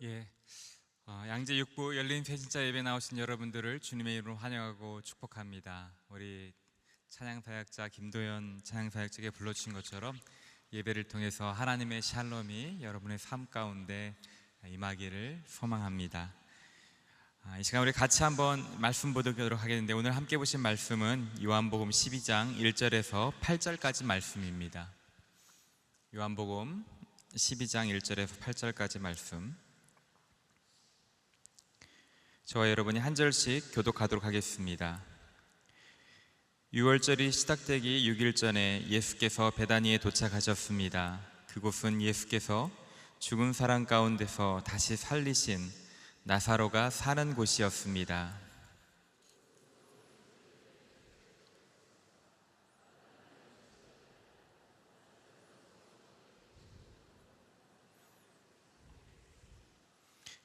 예, 양재 6부 열린 새진짜 예배 나오신 여러분들을 주님의 이름으로 환영하고 축복합니다. 우리 찬양사역자 김도현 찬양사역자에게 불러주신 것처럼 예배를 통해서 하나님의 샬롬이 여러분의 삶 가운데 임하기를 소망합니다. 이 시간 우리 같이 한번 말씀 보도록 하겠는데, 오늘 함께 보신 말씀은 요한복음 12장 1절에서 8절까지 말씀입니다. 요한복음 12장 1절에서 8절까지 말씀, 저와 여러분이 한 절씩 교독하도록 하겠습니다. 6월절이 시작되기 6일 전에 예수께서 베다니에 도착하셨습니다. 그곳은 예수께서 죽은 사람 가운데서 다시 살리신 나사로가 사는 곳이었습니다.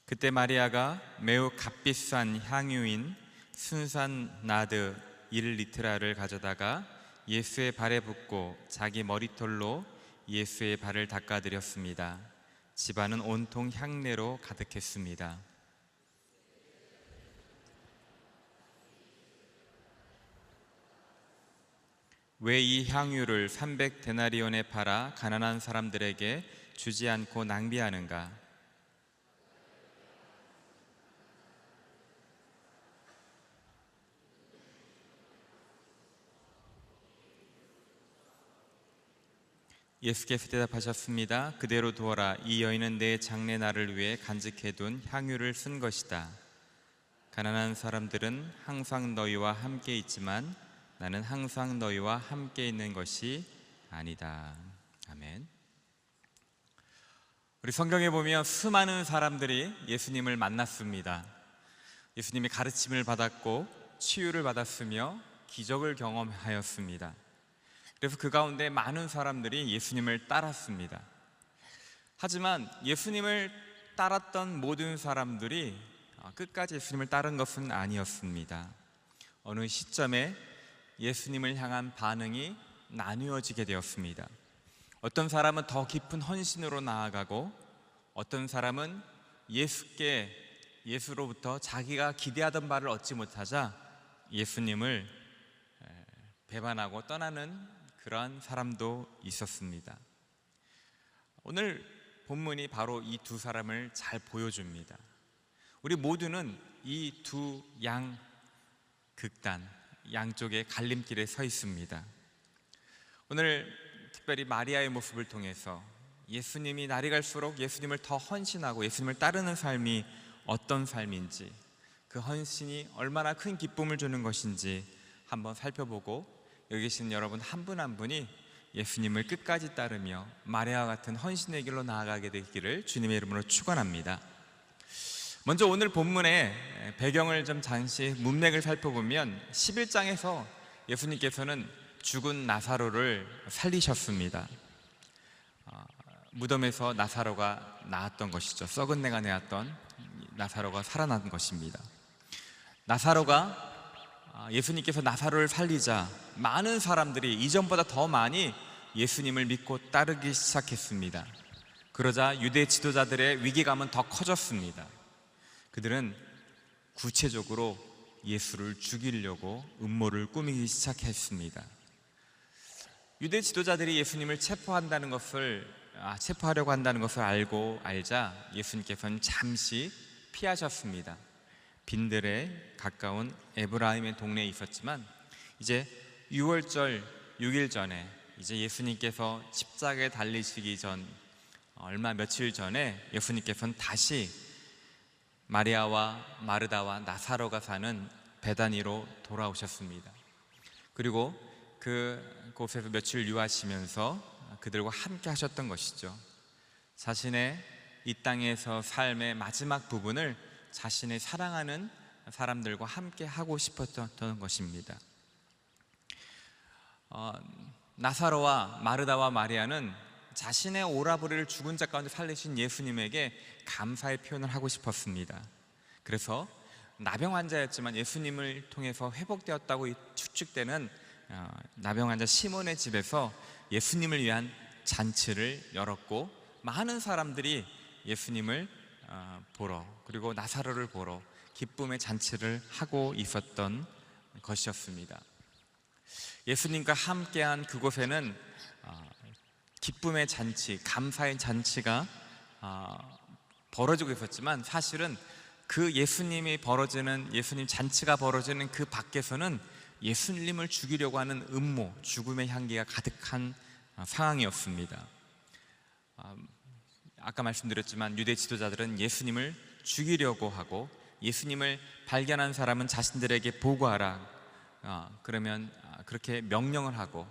그때 마리아가 매우 값비싼 향유인 순산 나드 1리트라를 가져다가 예수의 발에 붓고 자기 머리털로 예수의 발을 닦아드렸습니다. 집안은 온통 향내로 가득했습니다. 왜 이 향유를 300데나리온에 팔아 가난한 사람들에게 주지 않고 낭비하는가? 예수께서 대답하셨습니다. 그대로 두어라. 이 여인은 내 장례날을 위해 간직해둔 향유를 쓴 것이다. 가난한 사람들은 항상 너희와 함께 있지만 나는 항상 너희와 함께 있는 것이 아니다. 아멘. 우리 성경에 보면 수많은 사람들이 예수님을 만났습니다. 예수님의 가르침을 받았고 치유를 받았으며 기적을 경험하였습니다. 그래서 그 가운데 많은 사람들이 예수님을 따랐습니다. 하지만 예수님을 따랐던 모든 사람들이 끝까지 예수님을 따른 것은 아니었습니다. 어느 시점에 예수님을 향한 반응이 나뉘어지게 되었습니다. 어떤 사람은 더 깊은 헌신으로 나아가고, 어떤 사람은 예수로부터 자기가 기대하던 바를 얻지 못하자 예수님을 배반하고 떠나는 그러한 사람도 있었습니다. 오늘 본문이 바로 이 두 사람을 잘 보여줍니다. 우리 모두는 이 두 극단, 양쪽의 갈림길에 서 있습니다. 오늘 특별히 마리아의 모습을 통해서 예수님이 날이 갈수록 예수님을 더 헌신하고 예수님을 따르는 삶이 어떤 삶인지, 그 헌신이 얼마나 큰 기쁨을 주는 것인지 한번 살펴보고, 여기 계신 여러분 한 분 한 분이 예수님을 끝까지 따르며 마리아와 같은 헌신의 길로 나아가게 되기를 주님의 이름으로 축원합니다. 먼저 오늘 본문의 배경을 좀 잠시 문맥을 살펴보면 11장에서 예수님께서는 죽은 나사로를 살리셨습니다. 무덤에서 나사로가 나았던 것이죠. 썩은 내가 내었던 나사로가 살아난 것입니다. 나사로가 예수님께서 나사로를 살리자 많은 사람들이 이전보다 더 많이 예수님을 믿고 따르기 시작했습니다. 그러자 유대 지도자들의 위기감은 더 커졌습니다. 그들은 구체적으로 예수를 죽이려고 음모를 꾸미기 시작했습니다. 유대 지도자들이 예수님을 체포하려고 한다는 것을 알자 예수님께서는 잠시 피하셨습니다. 빈들에 가까운 에브라임의 동네에 있었지만, 이제 6월절 6일 전에 이제 예수님께서 십자가에 달리시기 전 며칠 전에 예수님께서는 다시 마리아와 마르다와 나사로가 사는 베다니로 돌아오셨습니다. 그리고 그곳에서 며칠 유하시면서 그들과 함께 하셨던 것이죠. 자신의 이 땅에서 삶의 마지막 부분을 자신의 사랑하는 사람들과 함께 하고 싶었던 것입니다. 나사로와 마르다와 마리아는 자신의 오라버니를 죽은 자 가운데 살리신 예수님에게 감사의 표현을 하고 싶었습니다. 그래서 나병 환자였지만 예수님을 통해서 회복되었다고 추측되는 나병 환자 시몬의 집에서 예수님을 위한 잔치를 열었고, 많은 사람들이 예수님을 보러, 그리고 나사로를 보러 기쁨의 잔치를 하고 있었던 것이었습니다. 예수님과 함께한 그곳에는 기쁨의 잔치, 감사의 잔치가 벌어지고 있었지만, 사실은 그 예수님 잔치가 벌어지는 그 밖에서는 예수님을 죽이려고 하는 음모, 죽음의 향기가 가득한 상황이었습니다. 아까 말씀드렸지만 유대 지도자들은 예수님을 죽이려고 하고, 예수님을 발견한 사람은 자신들에게 보고하라, 그러면 그렇게 명령을 하고,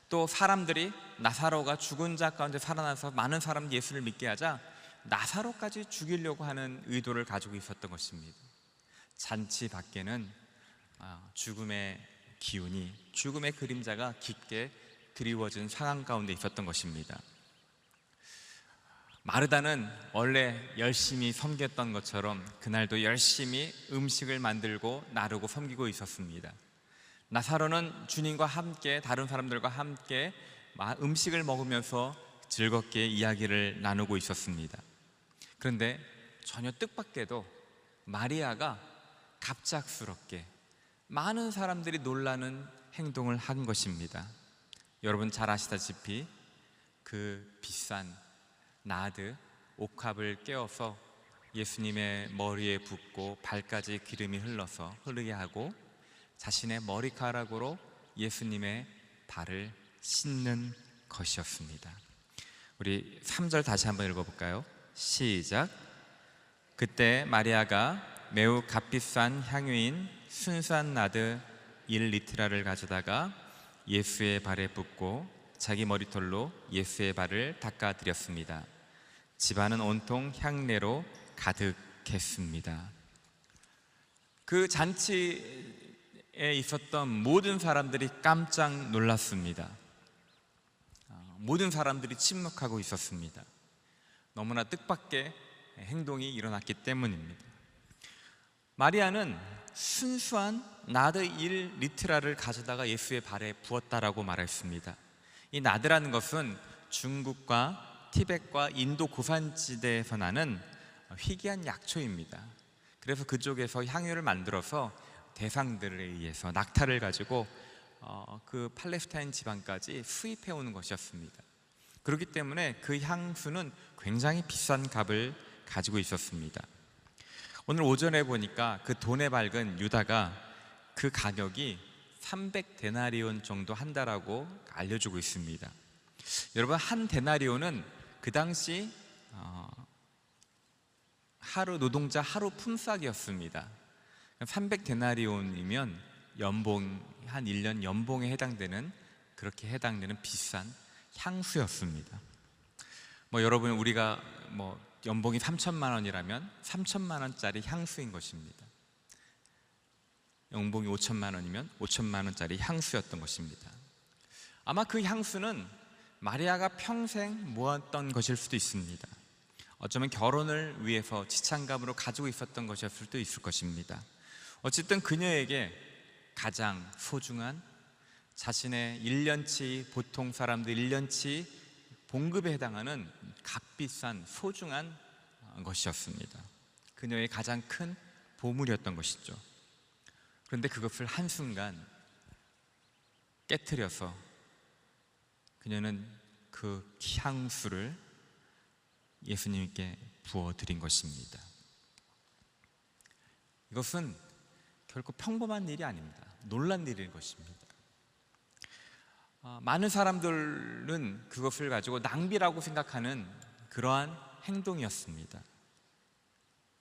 또 사람들이 나사로가 죽은 자 가운데 살아나서 많은 사람들이 예수를 믿게 하자 나사로까지 죽이려고 하는 의도를 가지고 있었던 것입니다. 잔치 밖에는 죽음의 기운이, 죽음의 그림자가 깊게 드리워진 상황 가운데 있었던 것입니다. 마르다는 원래 열심히 섬겼던 것처럼 그날도 열심히 음식을 만들고 나르고 섬기고 있었습니다. 나사로는 주님과 함께, 다른 사람들과 함께 음식을 먹으면서 즐겁게 이야기를 나누고 있었습니다. 그런데 전혀 뜻밖에도 마리아가 갑작스럽게 많은 사람들이 놀라는 행동을 한 것입니다. 여러분 잘 아시다시피 그 비싼 나드 옥합을 깨어서 예수님의 머리에 붓고 발까지 기름이 흘러서 흐르게 하고, 자신의 머리카락으로 예수님의 발을 씻는 것이었습니다. 우리 3절 다시 한번 읽어볼까요? 시작. 그때 마리아가 매우 값비싼 향유인 순수한 나드 1리트라를 가져다가 예수의 발에 붓고 자기 머리털로 예수의 발을 닦아드렸습니다. 집안은 온통 향내로 가득했습니다. 그 잔치에 있었던 모든 사람들이 깜짝 놀랐습니다. 모든 사람들이 침묵하고 있었습니다. 너무나 뜻밖의 행동이 일어났기 때문입니다. 마리아는 순수한 나드 1리트라를 가져다가 예수의 발에 부었다라고 말했습니다. 이 나드라는 것은 중국과 티벳과 인도 고산지대에서 나는 희귀한 약초입니다. 그래서 그쪽에서 향유를 만들어서 대상들에 의해서 낙타를 가지고 그 팔레스타인 지방까지 수입해 오는 것이었습니다. 그렇기 때문에 그 향수는 굉장히 비싼 값을 가지고 있었습니다. 오늘 오전에 보니까 그 돈에 밝은 유다가 그 가격이 300데나리온 정도 한다라고 알려주고 있습니다. 여러분, 한 데나리온은 그 당시 하루 노동자 하루 품삯이었습니다. 300데나리온이면 연봉, 한 1년 연봉에 해당되는, 그렇게 해당되는 비싼 향수였습니다. 여러분, 우리가 연봉이 3천만 원이라면 3천만 원짜리 향수인 것입니다. 연봉이 5천만 원이면 5천만 원짜리 향수였던 것입니다. 아마 그 향수는 마리아가 평생 모았던 것일 수도 있습니다. 어쩌면 결혼을 위해서 지참감으로 가지고 있었던 것이었을 수도 있을 것입니다. 어쨌든 그녀에게 가장 소중한, 자신의 1년치, 보통 사람들 1년치 봉급에 해당하는 값비싼 소중한 것이었습니다. 그녀의 가장 큰 보물이었던 것이죠. 그런데 그것을 한순간 깨트려서 그녀는 그 향수를 예수님께 부어드린 것입니다. 이것은 결코 평범한 일이 아닙니다. 놀란 일인 것입니다. 많은 사람들은 그것을 가지고 낭비라고 생각하는 그러한 행동이었습니다.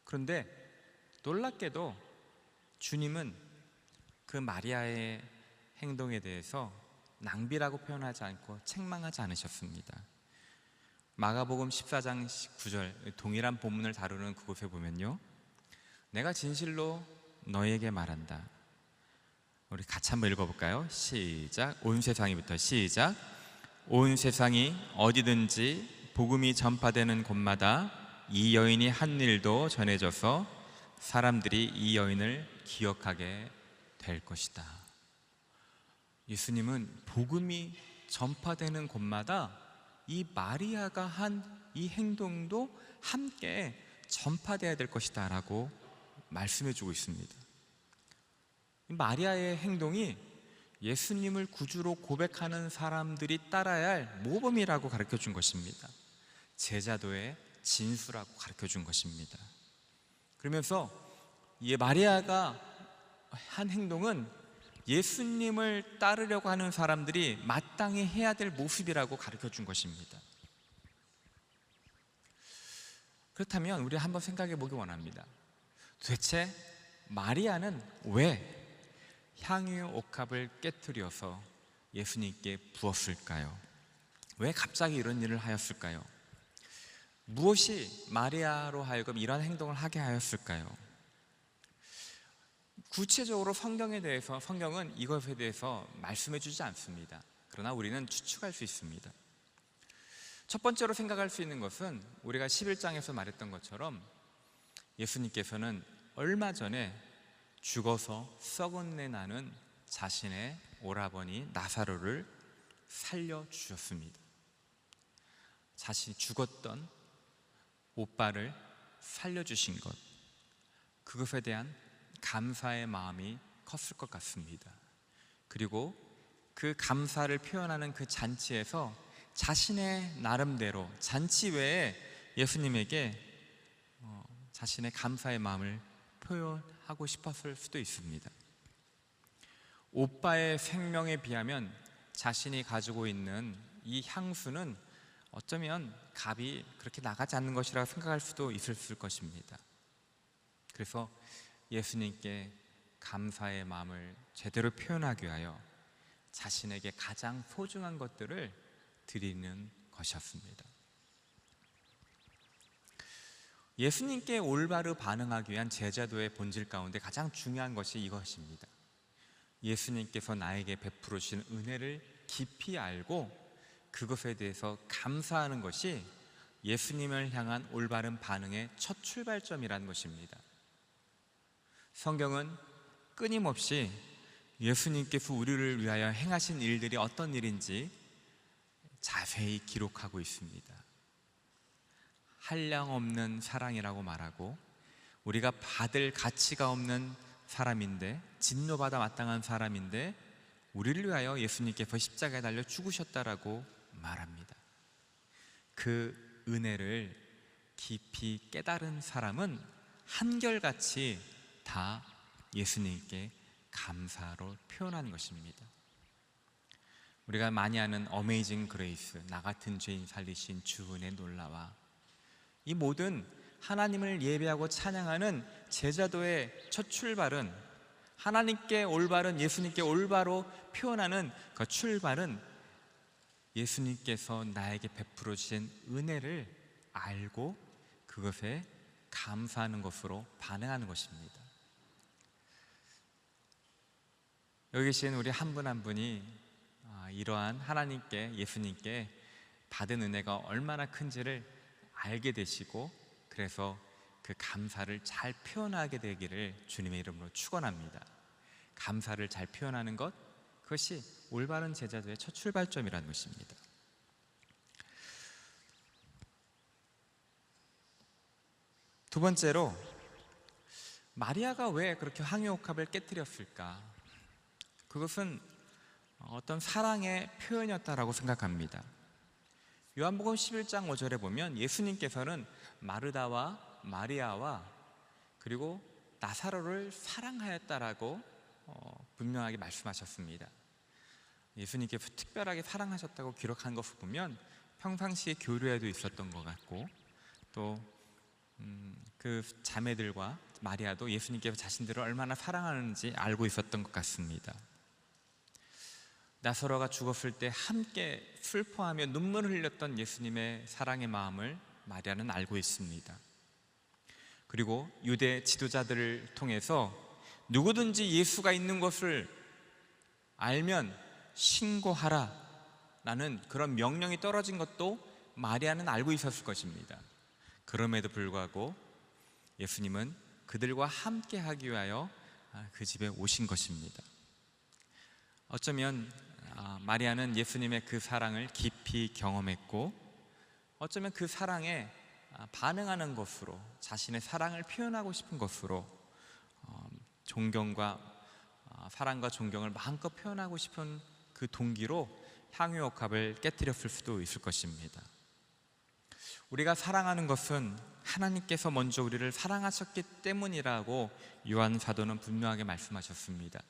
그런데 놀랍게도 주님은 그 마리아의 행동에 대해서 낭비라고 표현하지 않고 책망하지 않으셨습니다. 마가복음 14장 9절, 동일한 본문을 다루는 그곳에 보면요, 내가 진실로 너에게 말한다. 우리 같이 한번 읽어볼까요? 시작. 온 세상이부터 시작. 온 세상이 어디든지 복음이 전파되는 곳마다 이 여인이 한 일도 전해져서 사람들이 이 여인을 기억하게 될 것이다. 예수님은 복음이 전파되는 곳마다 이 마리아가 한 이 행동도 함께 전파되어야 될 것이다 라고 말씀해 주고 있습니다. 마리아의 행동이 예수님을 구주로 고백하는 사람들이 따라야 할 모범이라고 가르쳐 준 것입니다. 제자도의 진수라고 가르쳐 준 것입니다. 그러면서 이 마리아가 한 행동은 예수님을 따르려고 하는 사람들이 마땅히 해야 될 모습이라고 가르쳐 준 것입니다. 그렇다면 우리 한번 생각해 보기 원합니다. 도대체 마리아는 왜 향유 옥합을 깨뜨려서 예수님께 부었을까요? 왜 갑자기 이런 일을 하였을까요? 무엇이 마리아로 하여금 이런 행동을 하게 하였을까요? 구체적으로 성경은 이것에 대해서 말씀해 주지 않습니다. 그러나 우리는 추측할 수 있습니다. 첫 번째로 생각할 수 있는 것은 우리가 11장에서 말했던 것처럼 예수님께서는 얼마 전에 죽어서 썩은 내 나는 자신의 오라버니 나사로를 살려주셨습니다. 자신이 죽었던 오빠를 살려주신 것, 그것에 대한 감사의 마음이 컸을 것 같습니다. 그리고 그 감사를 표현하는 그 잔치에서 자신의 나름대로 잔치 외에 예수님에게 자신의 감사의 마음을 표현하고 싶었을 수도 있습니다. 오빠의 생명에 비하면 자신이 가지고 있는 이 향수는 어쩌면 값이 그렇게 나가지 않는 것이라고 생각할 수도 있을 것입니다. 그래서 예수님께 감사의 마음을 제대로 표현하기 위하여 자신에게 가장 소중한 것들을 드리는 것이었습니다. 예수님께 올바로 반응하기 위한 제자도의 본질 가운데 가장 중요한 것이 이것입니다. 예수님께서 나에게 베풀어 주신 은혜를 깊이 알고 그것에 대해서 감사하는 것이 예수님을 향한 올바른 반응의 첫 출발점이라는 것입니다. 성경은 끊임없이 예수님께서 우리를 위하여 행하신 일들이 어떤 일인지 자세히 기록하고 있습니다. 한량없는 사랑이라고 말하고 우리가 받을 가치가 없는 사람인데, 진노받아 마땅한 사람인데 우리를 위하여 예수님께서 십자가에 달려 죽으셨다라고 말합니다. 그 은혜를 깊이 깨달은 사람은 한결같이 다 예수님께 감사로 표현한 것입니다. 우리가 많이 아는 어메이징 그레이스, 나 같은 죄인 살리신 주 은혜 놀라와, 이 모든 하나님을 예배하고 찬양하는 제자도의 첫 출발은, 하나님께 올바른, 예수님께 올바로 표현하는 그 출발은 예수님께서 나에게 베풀어 주신 은혜를 알고 그것에 감사하는 것으로 반응하는 것입니다. 여기 계신 우리 한 분 한 분이 이러한 하나님께, 예수님께 받은 은혜가 얼마나 큰지를 알게 되시고, 그래서 그 감사를 잘 표현하게 되기를 주님의 이름으로 축원합니다. 감사를 잘 표현하는 것, 그것이 올바른 제자도의 첫 출발점이라는 것입니다. 두 번째로, 마리아가 왜 그렇게 향유옥합을 깨뜨렸을까? 그것은 어떤 사랑의 표현이었다라고 생각합니다. 요한복음 11장 5절에 보면 예수님께서는 마르다와 마리아와 그리고 나사로를 사랑하였다라고 분명하게 말씀하셨습니다. 예수님께서 특별하게 사랑하셨다고 기록한 것을 보면 평상시에 교류에도 있었던 것 같고, 또 그 자매들과 마리아도 예수님께서 자신들을 얼마나 사랑하는지 알고 있었던 것 같습니다. 나사로가 죽었을 때 함께 슬퍼하며 눈물을 흘렸던 예수님의 사랑의 마음을 마리아는 알고 있습니다. 그리고 유대 지도자들을 통해서 누구든지 예수가 있는 것을 알면 신고하라 라는 그런 명령이 떨어진 것도 마리아는 알고 있었을 것입니다. 그럼에도 불구하고 예수님은 그들과 함께 하기 위하여 그 집에 오신 것입니다. 어쩌면 마리아는 예수님의 그 사랑을 깊이 경험했고, 어쩌면 그 사랑에 반응하는 것으로, 자신의 사랑을 표현하고 싶은 것으로 존경과 사랑과 존경을 마음껏 표현하고 싶은 그 동기로 향유옥합을 깨뜨렸을 수도 있을 것입니다. 우리가 사랑하는 것은 하나님께서 먼저 우리를 사랑하셨기 때문이라고 요한 사도는 분명하게 말씀하셨습니다.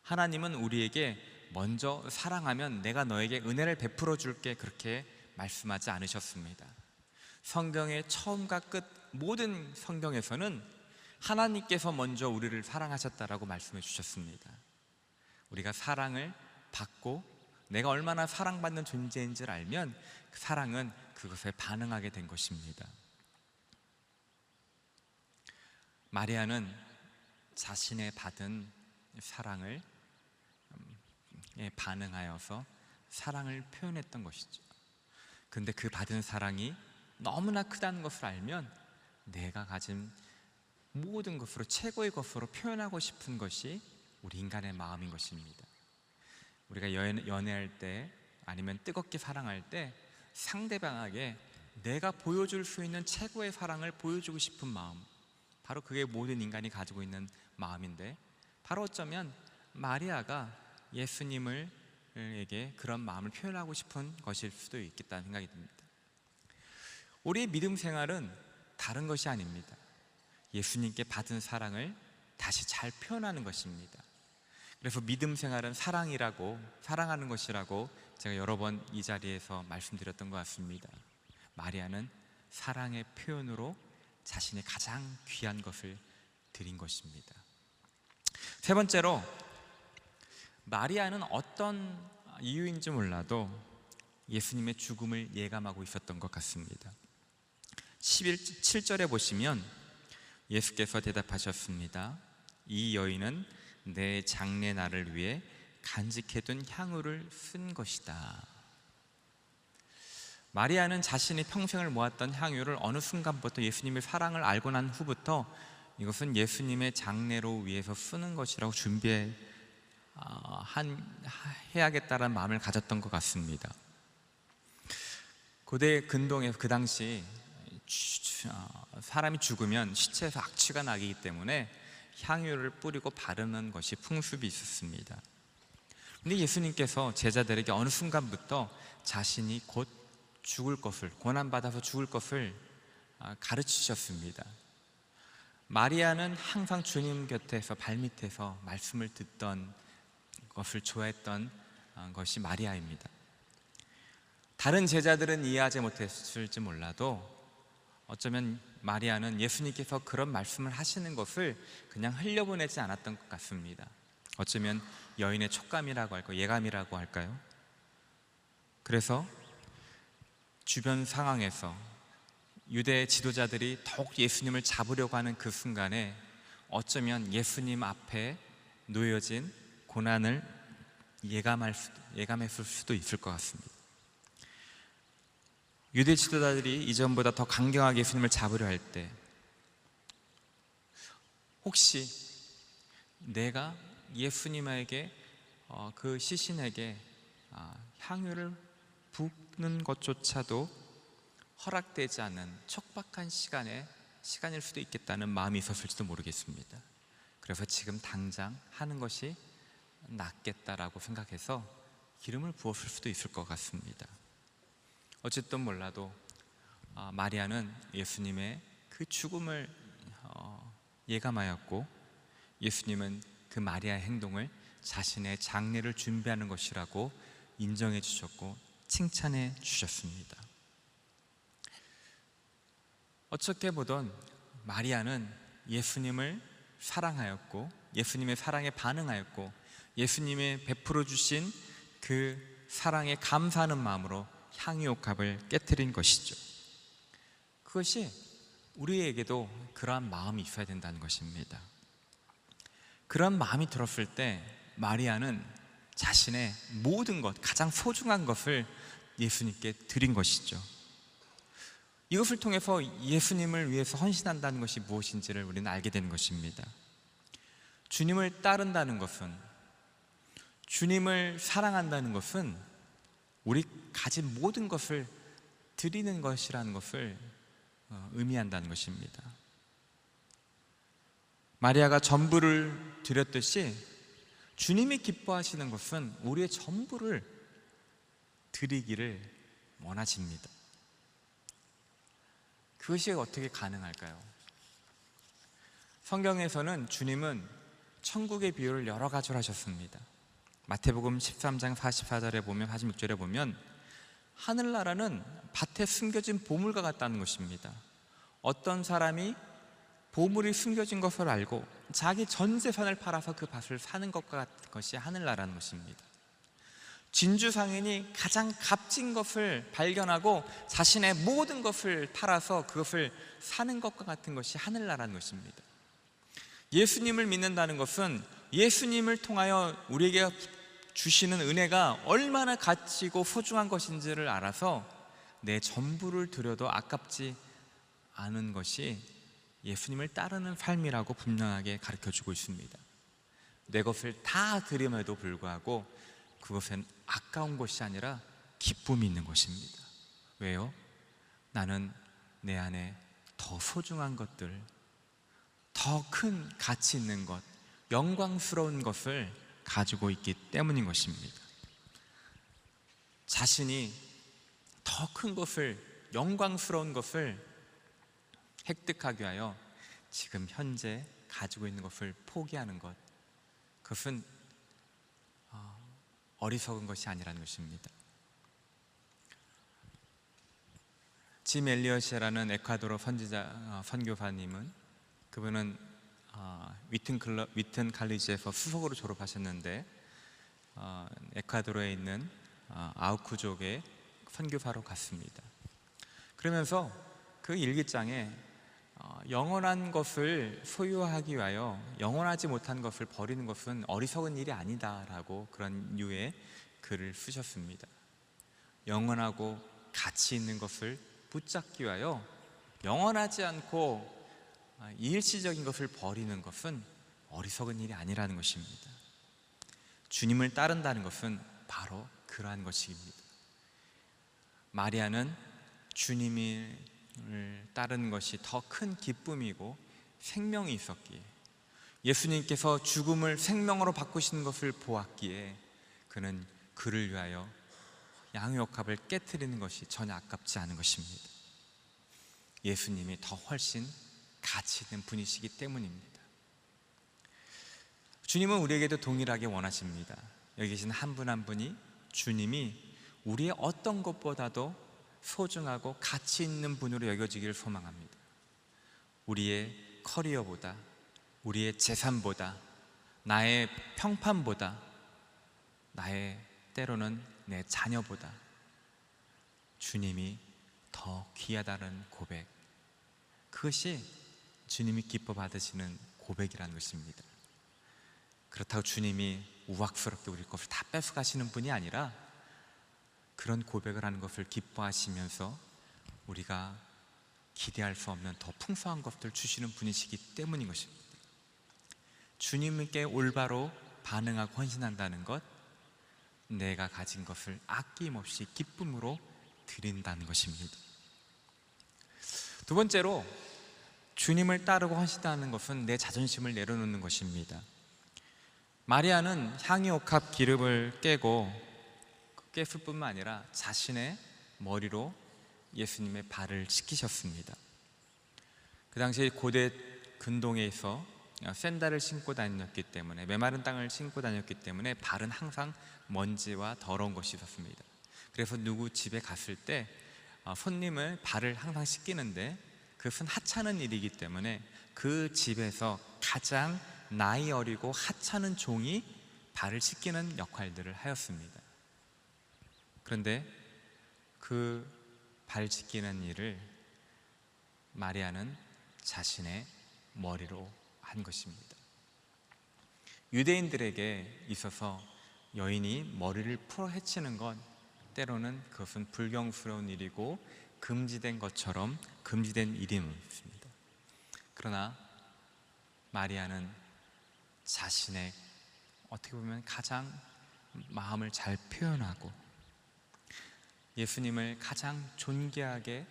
하나님은 우리에게 먼저 사랑하면 내가 너에게 은혜를 베풀어 줄게, 그렇게 말씀하지 않으셨습니다. 성경의 처음과 끝 모든 성경에서는 하나님께서 먼저 우리를 사랑하셨다라고 말씀해 주셨습니다. 우리가 사랑을 받고 내가 얼마나 사랑받는 존재인지를 알면 그 사랑은 그것에 반응하게 된 것입니다. 마리아는 자신의 받은 사랑을 반응하여서 사랑을 표현했던 것이죠. 근데 그 받은 사랑이 너무나 크다는 것을 알면 내가 가진 모든 것으로, 최고의 것으로 표현하고 싶은 것이 우리 인간의 마음인 것입니다. 우리가 연애할 때 아니면 뜨겁게 사랑할 때 상대방에게 내가 보여줄 수 있는 최고의 사랑을 보여주고 싶은 마음, 바로 그게 모든 인간이 가지고 있는 마음인데, 바로 어쩌면 마리아가 예수님에게 그런 마음을 표현하고 싶은 것일 수도 있겠다는 생각이 듭니다. 우리의 믿음 생활은 다른 것이 아닙니다. 예수님께 받은 사랑을 다시 잘 표현하는 것입니다. 그래서 믿음 생활은 사랑하는 것이라고 제가 여러 번 이 자리에서 말씀드렸던 것 같습니다. 마리아는 사랑의 표현으로 자신의 가장 귀한 것을 드린 것입니다. 세 번째로, 마리아는 어떤 이유인지 몰라도 예수님의 죽음을 예감하고 있었던 것 같습니다. 7절에 보시면 예수께서 대답하셨습니다. 이 여인은 내 장례 날을 위해 간직해둔 향유를 쓴 것이다. 마리아는 자신이 평생을 모았던 향유를 어느 순간부터 예수님의 사랑을 알고 난 후부터 이것은 예수님의 장례로 위해서 쓰는 것이라고 해야겠다는 마음을 가졌던 것 같습니다. 고대 근동에서 그 당시 사람이 죽으면 시체에서 악취가 나기 때문에 향유를 뿌리고 바르는 것이 풍습이 있었습니다. 근데 예수님께서 제자들에게 어느 순간부터 자신이 곧 죽을 것을, 고난받아서 죽을 것을 가르치셨습니다. 마리아는 항상 주님 곁에서 발밑에서 말씀을 듣던 것을 좋아했던 것이 마리아입니다. 다른 제자들은 이해하지 못했을지 몰라도 어쩌면 마리아는 예수님께서 그런 말씀을 하시는 것을 그냥 흘려보내지 않았던 것 같습니다. 어쩌면 여인의 촉감이라고 할까요? 예감이라고 할까요? 그래서 주변 상황에서 유대 지도자들이 더욱 예수님을 잡으려고 하는 그 순간에 어쩌면 예수님 앞에 놓여진 고난을 예감했을 수도 있을 것 같습니다. 유대 지도자들이 이전보다 더 강경하게 예수님을 잡으려 할 때 혹시 내가 예수님에게 그 시신에게 향유를 붓는 것조차도 허락되지 않은 척박한 시간일 수도 있겠다는 마음이 있었을지도 모르겠습니다. 그래서 지금 당장 하는 것이 낫겠다라고 생각해서 기름을 부었을 수도 있을 것 같습니다. 어쨌든 몰라도 마리아는 예수님의 그 죽음을 예감하였고, 예수님은 그 마리아의 행동을 자신의 장례를 준비하는 것이라고 인정해 주셨고 칭찬해 주셨습니다. 어떻게 보던 마리아는 예수님을 사랑하였고, 예수님의 사랑에 반응하였고, 예수님의 베풀어 주신 그 사랑에 감사하는 마음으로 향유옥합을 깨뜨린 것이죠. 그것이 우리에게도 그러한 마음이 있어야 된다는 것입니다. 그런 마음이 들었을 때 마리아는 자신의 모든 것, 가장 소중한 것을 예수님께 드린 것이죠. 이것을 통해서 예수님을 위해서 헌신한다는 것이 무엇인지를 우리는 알게 되는 것입니다. 주님을 따른다는 것은, 주님을 사랑한다는 것은 우리 가진 모든 것을 드리는 것이라는 것을 의미한다는 것입니다. 마리아가 전부를 드렸듯이 주님이 기뻐하시는 것은 우리의 전부를 드리기를 원하십니다. 그것이 어떻게 가능할까요? 성경에서는 주님은 천국의 비유를 여러 가지로 하셨습니다. 마태복음 13장 44절에 보면 46절에 보면 하늘나라는 밭에 숨겨진 보물과 같다는 것입니다. 어떤 사람이 보물이 숨겨진 것을 알고 자기 전 재산을 팔아서 그 밭을 사는 것과 같은 것이 하늘나라는 것입니다. 진주상인이 가장 값진 것을 발견하고 자신의 모든 것을 팔아서 그것을 사는 것과 같은 것이 하늘나라는 것입니다. 예수님을 믿는다는 것은 예수님을 통하여 우리에게 주시는 은혜가 얼마나 가치고 소중한 것인지를 알아서 내 전부를 드려도 아깝지 않은 것이 예수님을 따르는 삶이라고 분명하게 가르쳐주고 있습니다. 내 것을 다 드림에도 불구하고 그것은 아까운 것이 아니라 기쁨이 있는 것입니다. 왜요? 나는 내 안에 더 소중한 것들, 더 큰 가치 있는 것, 영광스러운 것을 가지고 있기 때문인 것입니다. 자신이 더 큰 것을, 영광스러운 것을 획득하기 위하여 지금 현재 가지고 있는 것을 포기하는 것, 그것은 어리석은 것이 아니라는 것입니다. 짐 엘리엇이라는 에콰도르 선교사님은, 그분은 위튼 칼리지에서 수석으로 졸업하셨는데 에콰도르에 있는 아우쿠족의 선교사로 갔습니다. 그러면서 그 일기장에 영원한 것을 소유하기 위하여 영원하지 못한 것을 버리는 것은 어리석은 일이 아니다라고 그런 류의 글을 쓰셨습니다. 영원하고 가치 있는 것을 붙잡기 위하여 영원하지 않고 일시적인 것을 버리는 것은 어리석은 일이 아니라는 것입니다. 주님을 따른다는 것은 바로 그러한 것입니다. 마리아는 주님을 따르는 것이 더 큰 기쁨이고 생명이 있었기에, 예수님께서 죽음을 생명으로 바꾸시는 것을 보았기에 그는 그를 위하여 양육합을 깨트리는 것이 전혀 아깝지 않은 것입니다. 예수님이 더 훨씬 가치 있는 분이시기 때문입니다. 주님은 우리에게도 동일하게 원하십니다. 여기 계신 한 분 한 분이 주님이 우리의 어떤 것보다도 소중하고 가치 있는 분으로 여겨지기를 소망합니다. 우리의 커리어보다, 우리의 재산보다, 나의 평판보다, 나의 때로는 내 자녀보다 주님이 더 귀하다는 고백, 그것이 주님이 기뻐 받으시는 고백이라는 것입니다. 그렇다고 주님이 우악스럽게 우리 것을 다 뺏어가시는 분이 아니라 그런 고백을 하는 것을 기뻐하시면서 우리가 기대할 수 없는 더 풍성한 것들을 주시는 분이시기 때문인 것입니다. 주님께 올바로 반응하고 헌신한다는 것, 내가 가진 것을 아낌없이 기쁨으로 드린다는 것입니다. 두 번째로, 주님을 따르고 헌신하는 것은 내 자존심을 내려놓는 것입니다. 마리아는 향유옥합 기름을 깨고 깼을 뿐만 아니라 자신의 머리로 예수님의 발을 씻기셨습니다. 그 당시 고대 근동에서 샌들을 신고 다녔기 때문에, 메마른 땅을 신고 다녔기 때문에 발은 항상 먼지와 더러운 것이 있었습니다. 그래서 누구 집에 갔을 때 손님을 발을 항상 씻기는데 그것은 하찮은 일이기 때문에 그 집에서 가장 나이 어리고 하찮은 종이 발을 씻기는 역할들을 하였습니다. 그런데 그 발 씻기는 일을 마리아는 자신의 머리로 한 것입니다. 유대인들에게 있어서 여인이 머리를 풀어 헤치는 건 때로는 그것은 불경스러운 일이고 금지된 것처럼 금지된 일입니다. 그러나 마리아는 자신의 어떻게 보면 가장 마음을 잘 표현하고 예수님을 가장 존귀하게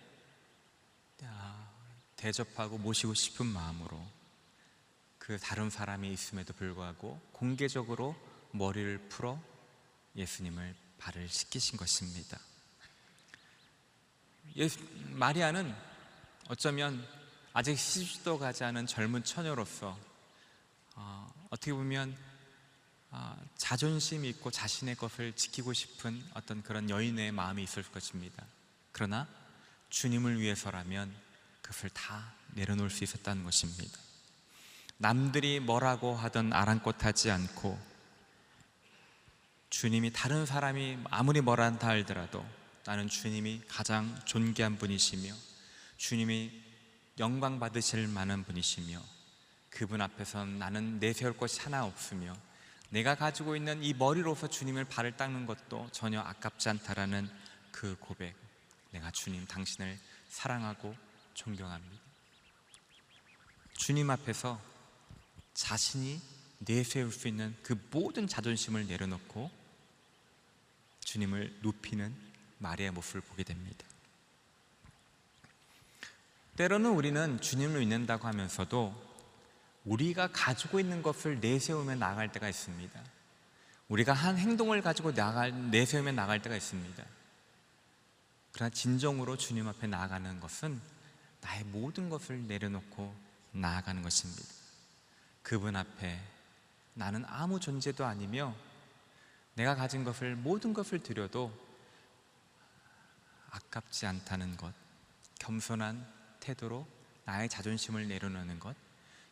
대접하고 모시고 싶은 마음으로 그 다른 사람이 있음에도 불구하고 공개적으로 머리를 풀어 예수님을 발을 씻기신 것입니다. 마리아는 어쩌면 아직 시집도 가지 않은 젊은 처녀로서 어떻게 보면 자존심이 있고 자신의 것을 지키고 싶은 어떤 그런 여인의 마음이 있을 것입니다. 그러나 주님을 위해서라면 그것을 다 내려놓을 수 있었다는 것입니다. 남들이 뭐라고 하든 아랑곳하지 않고 주님이, 다른 사람이 아무리 뭐라 한다 할더라도 나는 주님이 가장 존귀한 분이시며 주님이 영광 받으실 만한 분이시며 그분 앞에서는 나는 내세울 것이 하나 없으며 내가 가지고 있는 이 머리로서 주님을 발을 닦는 것도 전혀 아깝지 않다라는 그 고백, 내가 주님 당신을 사랑하고 존경합니다. 주님 앞에서 자신이 내세울 수 있는 그 모든 자존심을 내려놓고 주님을 높이는 마리아의 모습을 보게 됩니다. 때로는 우리는 주님을 믿는다고 하면서도 우리가 가지고 있는 것을 내세우며 나아갈 때가 있습니다. 우리가 한 행동을 가지고 내세우며 나아갈 때가 있습니다. 그러나 진정으로 주님 앞에 나아가는 것은 나의 모든 것을 내려놓고 나아가는 것입니다. 그분 앞에 나는 아무 존재도 아니며 내가 가진 것을, 모든 것을 드려도 아깝지 않다는 것, 겸손한 태도로 나의 자존심을 내려놓는 것,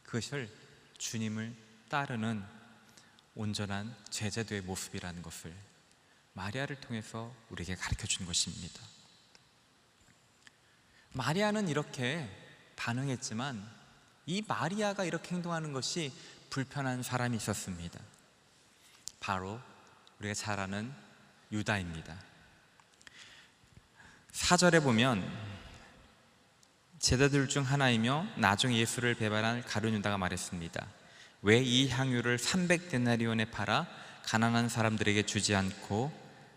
그것을 주님을 따르는 온전한 제자도의 모습이라는 것을 마리아를 통해서 우리에게 가르쳐 준 것입니다. 마리아는 이렇게 반응했지만 이 마리아가 이렇게 행동하는 것이 불편한 사람이 있었습니다. 바로 우리가 잘 아는 유다입니다. 4절에 보면 제자들 중 하나이며 나중에 예수를 배반한 가룟 유다가 말했습니다. 왜 이 향유를 300데나리온에 팔아 가난한 사람들에게 주지 않고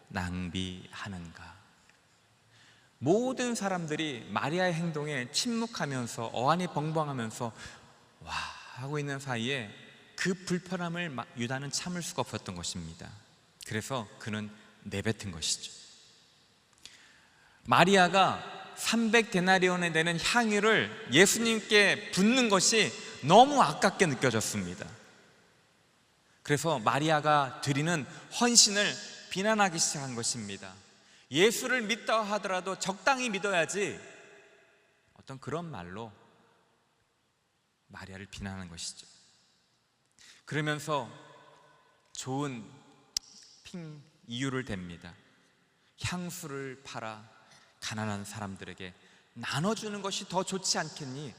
낭비하는가? 모든 사람들이 마리아의 행동에 침묵하면서 어안이 벙벙하면서 와 하고 있는 사이에 그 불편함을 유다는 참을 수가 없었던 것입니다. 그래서 그는 내뱉은 것이죠. 마리아가 300데나리온에 되는 향유를 예수님께 붓는 것이 너무 아깝게 느껴졌습니다. 그래서 마리아가 드리는 헌신을 비난하기 시작한 것입니다. 예수를 믿다 하더라도 적당히 믿어야지, 어떤 그런 말로 마리아를 비난하는 것이죠. 그러면서 좋은 이유를 댑니다. 향수를 팔아 가난한 사람들에게 나눠주는 것이 더 좋지 않겠니?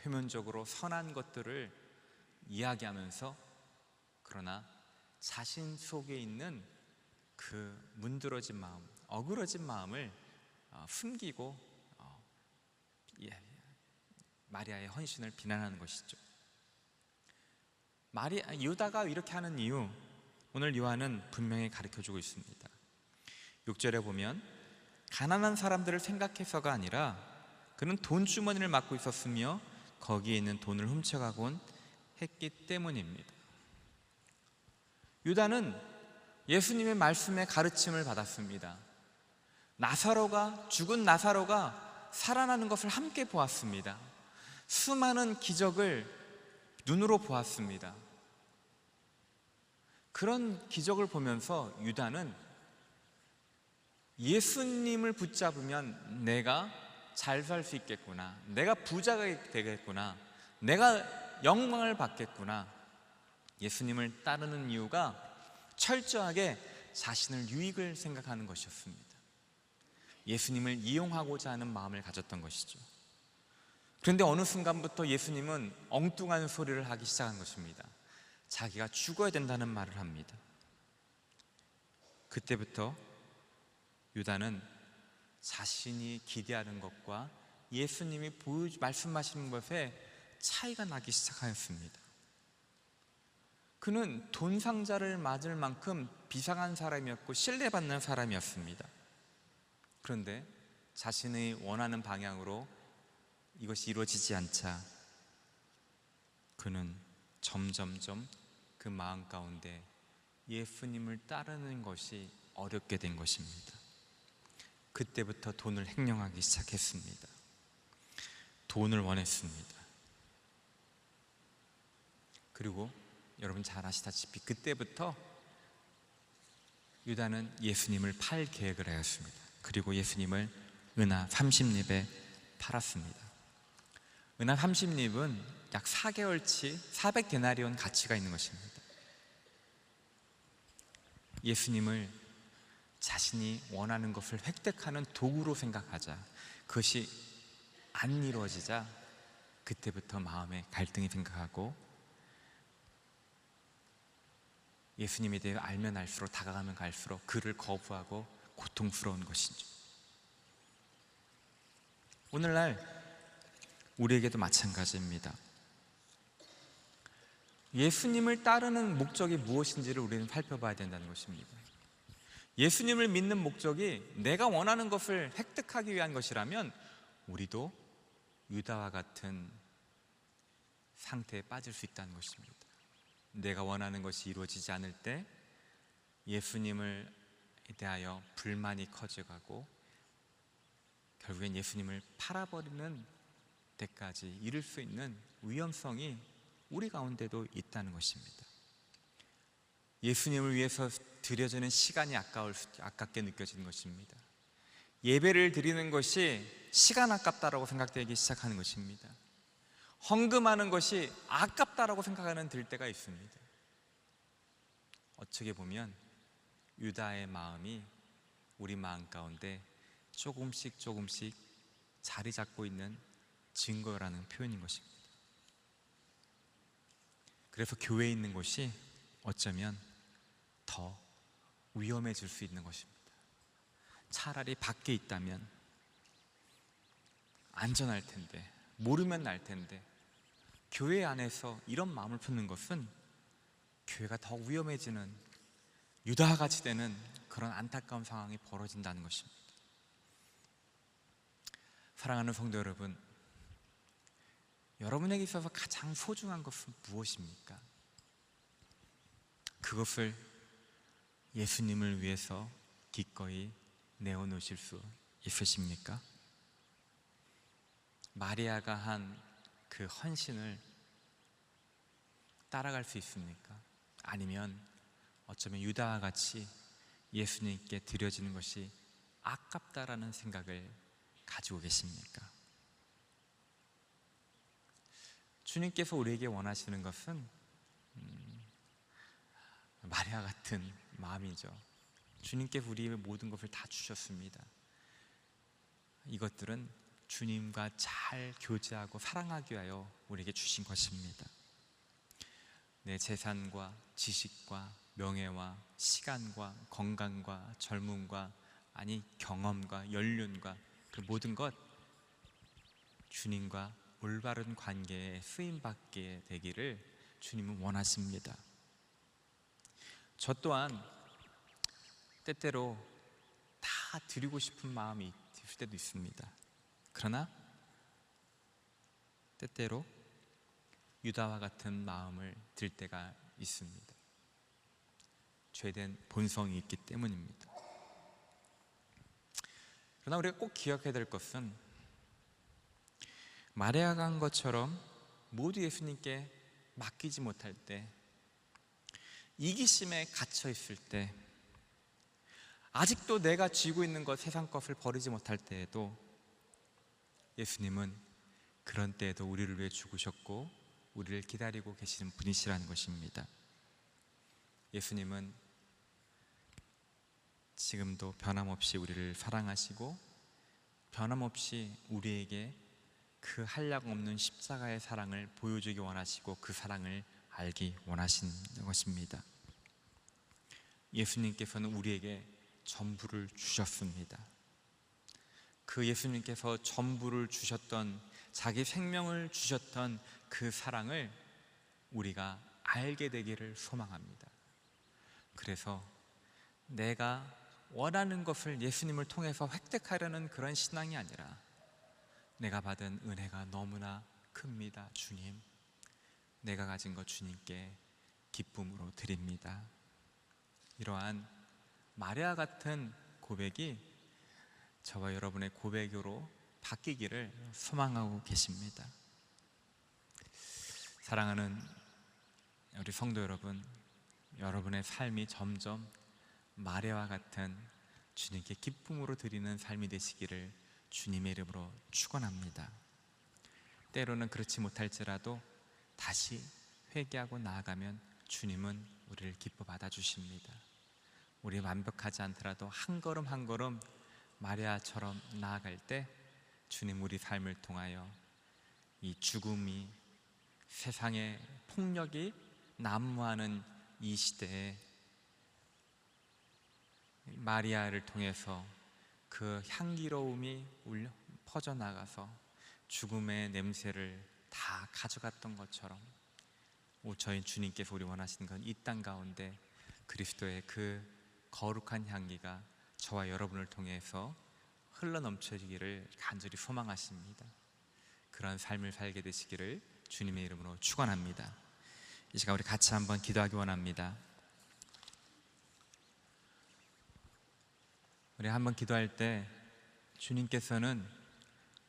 표면적으로 선한 것들을 이야기하면서 그러나 자신 속에 있는 그 문드러진 마음, 어그러진 마음을 숨기고 마리아의 헌신을 비난하는 것이죠. 유다가 이렇게 하는 이유, 오늘 요한은 분명히 가르쳐주고 있습니다. 6절에 보면 가난한 사람들을 생각해서가 아니라 그는 돈 주머니를 맡고 있었으며 거기에 있는 돈을 훔쳐가곤 했기 때문입니다. 유다는 예수님의 말씀에 가르침을 받았습니다. 죽은 나사로가 살아나는 것을 함께 보았습니다. 수많은 기적을 눈으로 보았습니다. 그런 기적을 보면서 유다는 예수님을 붙잡으면 내가 잘 살 수 있겠구나, 내가 부자가 되겠구나, 내가 영광을 받겠구나, 예수님을 따르는 이유가 철저하게 자신을 유익을 생각하는 것이었습니다. 예수님을 이용하고자 하는 마음을 가졌던 것이죠. 그런데 어느 순간부터 예수님은 엉뚱한 소리를 하기 시작한 것입니다. 자기가 죽어야 된다는 말을 합니다. 그때부터 유다는 자신이 기대하는 것과 예수님이 말씀하시는 것에 차이가 나기 시작하였습니다. 그는 돈 상자를 맞을 만큼 비상한 사람이었고 신뢰받는 사람이었습니다. 그런데 자신의 원하는 방향으로 이것이 이루어지지 않자 그는 점점점 그 마음 가운데 예수님을 따르는 것이 어렵게 된 것입니다. 그때부터 돈을 횡령하기 시작했습니다. 돈을 원했습니다. 그리고 여러분 잘 아시다시피 그때부터 유다는 예수님을 팔 계획을 하였습니다. 그리고 예수님을 은하 30립에 팔았습니다. 은하 30립은 약 4개월치 400데나리온 가치가 있는 것입니다. 예수님을 자신이 원하는 것을 획득하는 도구로 생각하자 그것이 안 이루어지자 그때부터 마음에 갈등이 생각하고 예수님에 대해 알면 알수록 다가가면 갈수록 그를 거부하고 고통스러운 것이죠. 오늘날 우리에게도 마찬가지입니다. 예수님을 따르는 목적이 무엇인지를 우리는 살펴봐야 된다는 것입니다. 예수님을 믿는 목적이 내가 원하는 것을 획득하기 위한 것이라면 우리도 유다와 같은 상태에 빠질 수 있다는 것입니다. 내가 원하는 것이 이루어지지 않을 때 예수님을 대하여 불만이 커져가고 결국엔 예수님을 팔아버리는 데까지 이를 수 있는 위험성이 우리 가운데도 있다는 것입니다. 예수님을 위해서 드려지는 시간이 아깝게 느껴지는 것입니다. 예배를 드리는 것이 시간 아깝다라고 생각되기 시작하는 것입니다. 헌금하는 것이 아깝다라고 생각하는 들 때가 있습니다. 어떻게 보면 유다의 마음이 우리 마음 가운데 조금씩 자리 잡고 있는 증거라는 표현인 것입니다. 그래서 교회에 있는 것이 어쩌면 더 위험해질 수 있는 것입니다. 차라리 밖에 있다면 안전할 텐데, 모르면 날 텐데, 교회 안에서 이런 마음을 품는 것은 교회가 더 위험해지는, 유다와 같이 되는 그런 안타까운 상황이 벌어진다는 것입니다. 사랑하는 성도 여러분, 여러분에게 있어서 가장 소중한 것은 무엇입니까? 그것을 예수님을 위해서 기꺼이 내어놓으실 수 있으십니까? 마리아가 한 그 헌신을 따라갈 수 있습니까? 아니면 어쩌면 유다와 같이 예수님께 드려지는 것이 아깝다라는 생각을 가지고 계십니까? 주님께서 우리에게 원하시는 것은 마리아 같은 마음이죠. 주님께서 우리의 모든 것을 다 주셨습니다. 이것들은 주님과 잘 교제하고 사랑하기 위하여 우리에게 주신 것입니다. 내 재산과 지식과 명예와 시간과 건강과 젊음과 경험과 연륜과 그 모든 것 주님과 올바른 관계에 쓰임받게 되기를 주님은 원하십니다. 저 또한 때때로 다 드리고 싶은 마음이 있을 때도 있습니다. 그러나 때때로 유다와 같은 마음을 들 때가 있습니다. 죄된 본성이 있기 때문입니다. 그러나 우리가 꼭 기억해야 될 것은 마리아가 한 것처럼 모두 예수님께 맡기지 못할 때, 이기심에 갇혀 있을 때, 아직도 내가 쥐고 있는 것, 세상 것을 버리지 못할 때에도 예수님은 그런 때에도 우리를 위해 죽으셨고 우리를 기다리고 계시는 분이시라는 것입니다. 예수님은 지금도 변함없이 우리를 사랑하시고 변함없이 우리에게 그 한량없는 십자가의 사랑을 보여주기 원하시고 그 사랑을 알기 원하시는 것입니다. 예수님께서는 우리에게 전부를 주셨습니다. 그 예수님께서 전부를 주셨던, 자기 생명을 주셨던 그 사랑을 우리가 알게 되기를 소망합니다. 그래서 내가 원하는 것을 예수님을 통해서 획득하려는 그런 신앙이 아니라 내가 받은 은혜가 너무나 큽니다. 주님, 내가 가진 것 주님께 기쁨으로 드립니다. 이러한 마리아 같은 고백이 저와 여러분의 고백으로 바뀌기를 소망하고 계십니다. 사랑하는 우리 성도 여러분, 여러분의 삶이 점점 마리아와 같은 주님께 기쁨으로 드리는 삶이 되시기를 주님의 이름으로 축원합니다. 때로는 그렇지 못할지라도 다시 회개하고 나아가면 주님은 우리를 기뻐 받아주십니다. 우리 완벽하지 않더라도 한 걸음 한 걸음 마리아처럼 나아갈 때 주님 우리 삶을 통하여 이 죽음이, 세상의 폭력이 난무하는 이 시대에 마리아를 통해서 그 향기로움이 퍼져나가서 죽음의 냄새를 다 가져갔던 것처럼 저희 주님께서 우리 원하시는 건 이 땅 가운데 그리스도의 그 거룩한 향기가 저와 여러분을 통해서 흘러넘쳐지기를 간절히 소망하십니다. 그런 삶을 살게 되시기를 주님의 이름으로 축원합니다. 이 시간 우리 같이 한번 기도하기 원합니다. 우리 한번 기도할 때 주님께서는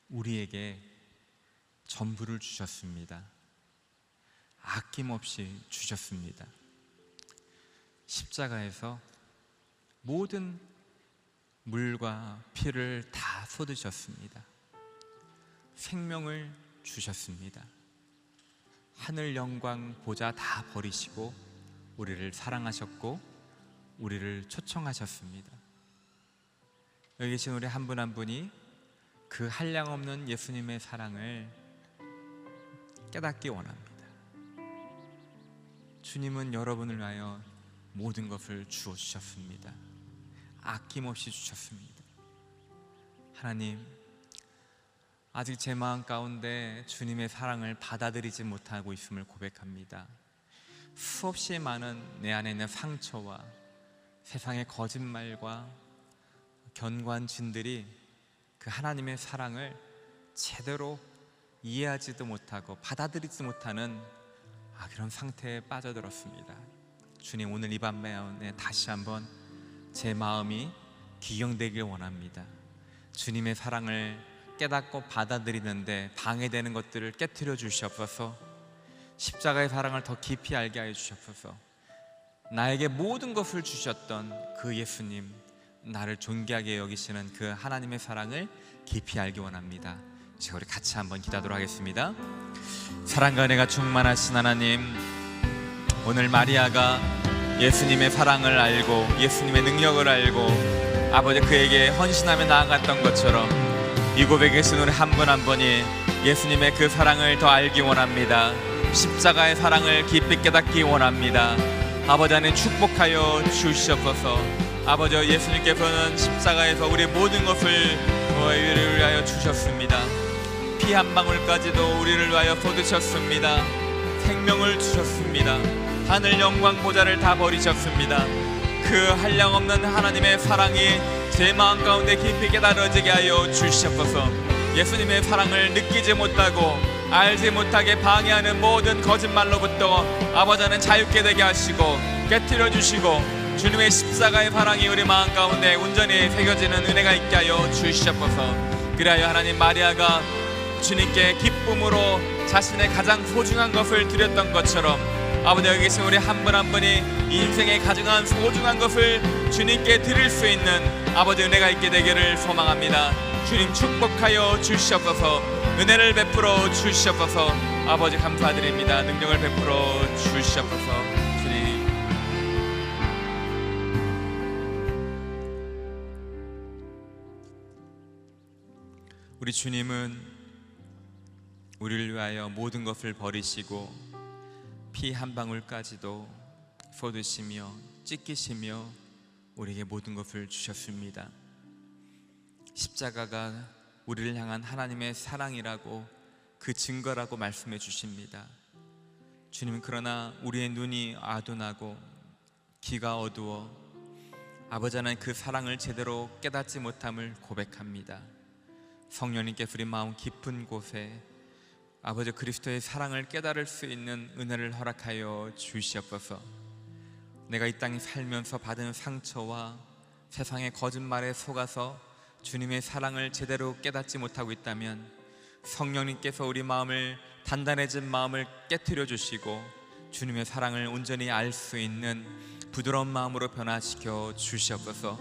우리에게 전부를 주셨습니다. 아낌없이 주셨습니다. 십자가에서 모든 물과 피를 다 쏟으셨습니다. 생명을 주셨습니다. 하늘 영광 보좌 다 버리시고 우리를 사랑하셨고 우리를 초청하셨습니다. 여기 계신 우리 한 분 한 분이 그 한량없는 예수님의 사랑을 깨닫기 원합니다. 주님은 여러분을 위하여 모든 것을 주어주셨습니다. 아낌없이 주셨습니다. 하나님, 아직 제 마음 가운데 주님의 사랑을 받아들이지 못하고 있음을 고백합니다. 수없이 많은 내 안에 있는 상처와 세상의 거짓말과 견고한진들이 그 하나님의 사랑을 제대로 이해하지도 못하고 받아들이지 못하는 그런 상태에 빠져들었습니다. 주님, 오늘 이 밤에 다시 한번 제 마음이 기경되길 원합니다. 주님의 사랑을 깨닫고 받아들이는데 방해되는 것들을 깨트려 주시옵소서. 십자가의 사랑을 더 깊이 알게 하여 주시옵소서. 나에게 모든 것을 주셨던 그 예수님, 나를 존귀하게 여기시는 그 하나님의 사랑을 깊이 알기 원합니다. 제가 우리 같이 한번 기도하도록 하겠습니다. 사랑과 은혜가 충만하신 하나님, 오늘 마리아가 예수님의 사랑을 알고 예수님의 능력을 알고 아버지 그에게 헌신하며 나아갔던 것처럼 이 고백에 계신 우리 한 분 한 분이 예수님의 그 사랑을 더 알기 원합니다. 십자가의 사랑을 깊이 깨닫기 원합니다. 아버지 안에 축복하여 주시옵소서. 아버지, 예수님께서는 십자가에서 우리의 모든 것을 우리를 위하여 주셨습니다. 피 한 방울까지도 우리를 위하여 쏟으셨습니다. 생명을 주셨습니다. 하늘 영광 보좌를 다 버리셨습니다. 그 한량없는 하나님의 사랑이 제 마음 가운데 깊이 깨달아지게 하여 주시옵소서. 예수님의 사랑을 느끼지 못하고 알지 못하게 방해하는 모든 거짓말로부터 아버지는 자유케 되게 하시고 깨트려 주시고 주님의 십자가의 사랑이 우리 마음 가운데 온전히 새겨지는 은혜가 있게 하여 주시옵소서. 그리하여 하나님, 마리아가 주님께 기쁨으로 자신의 가장 소중한 것을 드렸던 것처럼 아버지, 여기 계신 우리 한 분 한 분이 인생의 가장 소중한 것을 주님께 드릴 수 있는 아버지 은혜가 있게 되기를 소망합니다. 주님 축복하여 주시옵소서. 은혜를 베풀어 주시옵소서. 아버지 감사드립니다. 능력을 베풀어 주시옵소서. 주님, 우리 주님은 우리를 위하여 모든 것을 버리시고 피 한 방울까지도 쏟으시며 찢기시며 우리에게 모든 것을 주셨습니다. 십자가가 우리를 향한 하나님의 사랑이라고 그 증거라고 말씀해 주십니다. 주님, 그러나 우리의 눈이 아둔하고 귀가 어두워 아버지 하나님 그 사랑을 제대로 깨닫지 못함을 고백합니다. 성령님께서 우리 마음 깊은 곳에 아버지 그리스도의 사랑을 깨달을 수 있는 은혜를 허락하여 주시옵소서. 내가 이 땅에 살면서 받은 상처와 세상의 거짓말에 속아서 주님의 사랑을 제대로 깨닫지 못하고 있다면 성령님께서 우리 마음을, 단단해진 마음을 깨트려 주시고 주님의 사랑을 온전히 알 수 있는 부드러운 마음으로 변화시켜 주시옵소서.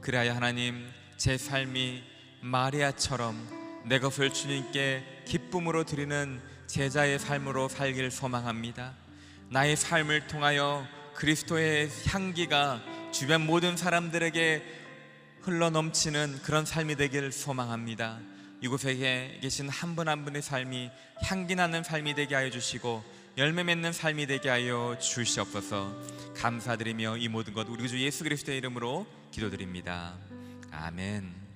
그래야 하나님, 제 삶이 마리아처럼 내 것을 주님께 기쁨으로 드리는 제자의 삶으로 살길 소망합니다. 나의 삶을 통하여 그리스도의 향기가 주변 모든 사람들에게 흘러넘치는 그런 삶이 되기를 소망합니다. 이곳에 계신 한 분 한 분의 삶이 향기 나는 삶이 되게 하여 주시고 열매 맺는 삶이 되게 하여 주시옵소서. 감사드리며 이 모든 것 우리 주 예수 그리스도의 이름으로 기도드립니다. 아멘.